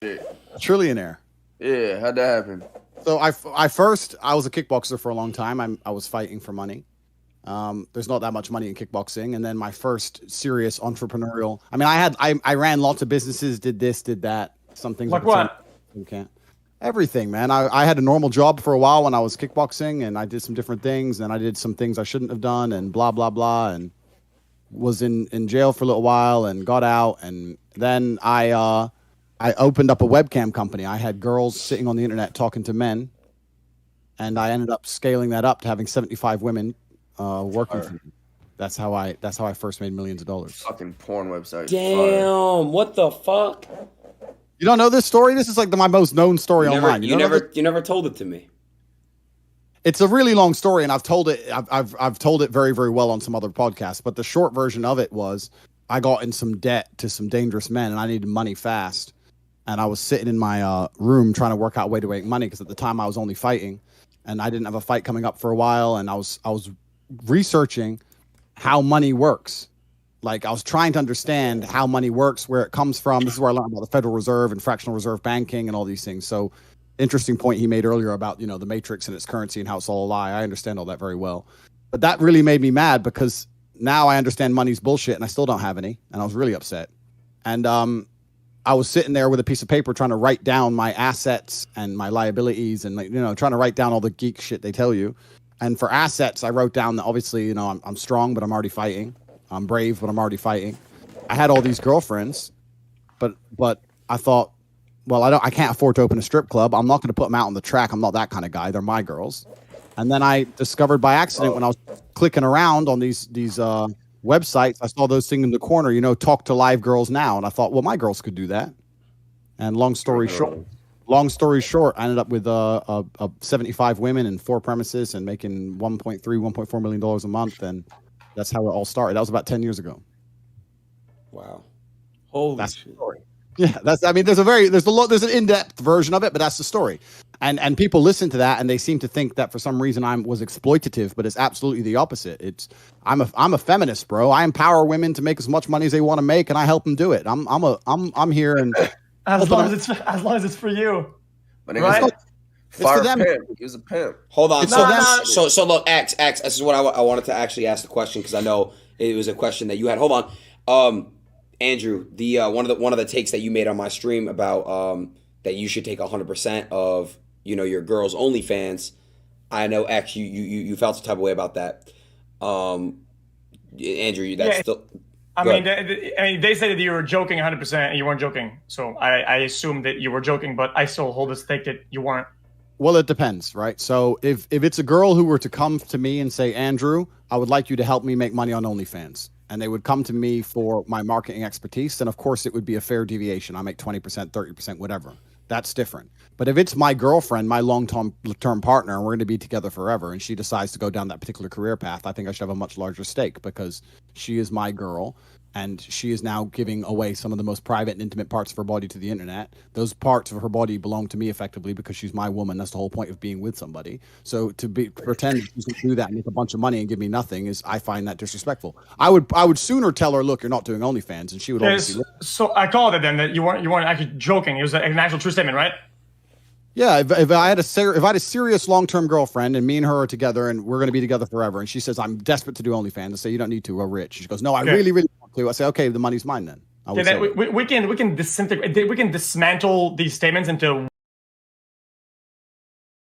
shit. Trillionaire. Yeah, how'd that happen? So I was a kickboxer for a long time. I was fighting for money. There's not that much money in kickboxing. And then my first serious entrepreneurial. I mean, I ran lots of businesses, did this, did that. Some things Like what? You can't. Everything, man. I had a normal job for a while when I was kickboxing, and I did some different things, and I did some things I shouldn't have done, and blah blah blah, and was in jail for a little while, and got out, and then I opened up a webcam company. I had girls sitting on the internet talking to men, and I ended up scaling that up to having 75 women working for me. That's how I first made millions of dollars. Fucking porn website. Damn, what the fuck? You don't know this story? This is like my most known story online. You never told it to me. It's a really long story, and I've told it. I've told it very, very well on some other podcasts. But the short version of it was, I got in some debt to some dangerous men, and I needed money fast. And I was sitting in my room trying to work out a way to make money, because at the time I was only fighting, and I didn't have a fight coming up for a while. And I was researching how money works. Like, I was trying to understand how money works, where it comes from. This is where I learned about the Federal Reserve and fractional reserve banking and all these things. So, interesting point he made earlier about, the matrix and its currency and how it's all a lie. I understand all that very well. But that really made me mad, because now I understand money's bullshit and I still don't have any. And I was really upset. And I was sitting there with a piece of paper trying to write down my assets and my liabilities, and trying to write down all the geek shit they tell you. And for assets, I wrote down that obviously, I'm strong, but I'm already fighting. I'm brave, but I'm already fighting. I had all these girlfriends, but I thought, well, I can't afford to open a strip club. I'm not going to put them out on the track. I'm not that kind of guy. They're my girls. And then I discovered by accident, when I was clicking around on these websites, I saw those things in the corner, talk to live girls now. And I thought, well, my girls could do that. And long story short, I ended up with 75 women and 4 premises and making $1.4 million a month. And that's how it all started. That was about 10 years ago. Wow. Holy shit. The story. Yeah, there's an in-depth version of it, but that's the story. And people listen to that and they seem to think that for some reason I was exploitative, but it's absolutely the opposite. I'm a feminist, bro. I empower women to make as much money as they want to make, and I help them do it. I'm here, and as long as it's for you. But right? It's for them. Pimp. He was a pimp. Hold on. So look, X. This is what I wanted to actually ask the question, because I know it was a question that you had. Hold on, Andrew. The one of the takes that you made on my stream about that you should take 100% of your girls' OnlyFans. I know, X. You felt some type of way about that. Andrew, that's still. I mean, they said that you were joking 100%, and you weren't joking. So I assumed that you were joking, but I still hold this take that you weren't. Well, it depends, right? So if it's a girl who were to come to me and say, Andrew, I would like you to help me make money on OnlyFans, and they would come to me for my marketing expertise, then of course it would be a fair deviation. I make 20%, 30%, whatever. That's different. But if it's my girlfriend, my long-term partner, and we're going to be together forever, and she decides to go down that particular career path, I think I should have a much larger stake, because she is my girl, and she is now giving away some of the most private and intimate parts of her body to the internet. Those parts of her body belong to me effectively, because she's my woman. That's the whole point of being with somebody. So to pretend she's going to do that and make a bunch of money and give me nothing I find that disrespectful. I would sooner tell her, look, you're not doing OnlyFans, and she would obviously. So I called it then that you weren't actually joking. It was an actual true statement, right? Yeah, if I had a serious long-term girlfriend, and me and her are together and we're going to be together forever, and she says, I'm desperate to do OnlyFans, I say, you don't need to, we're rich. She goes, no, I really, really want to. I say, okay, the money's mine then. We can dismantle these statements into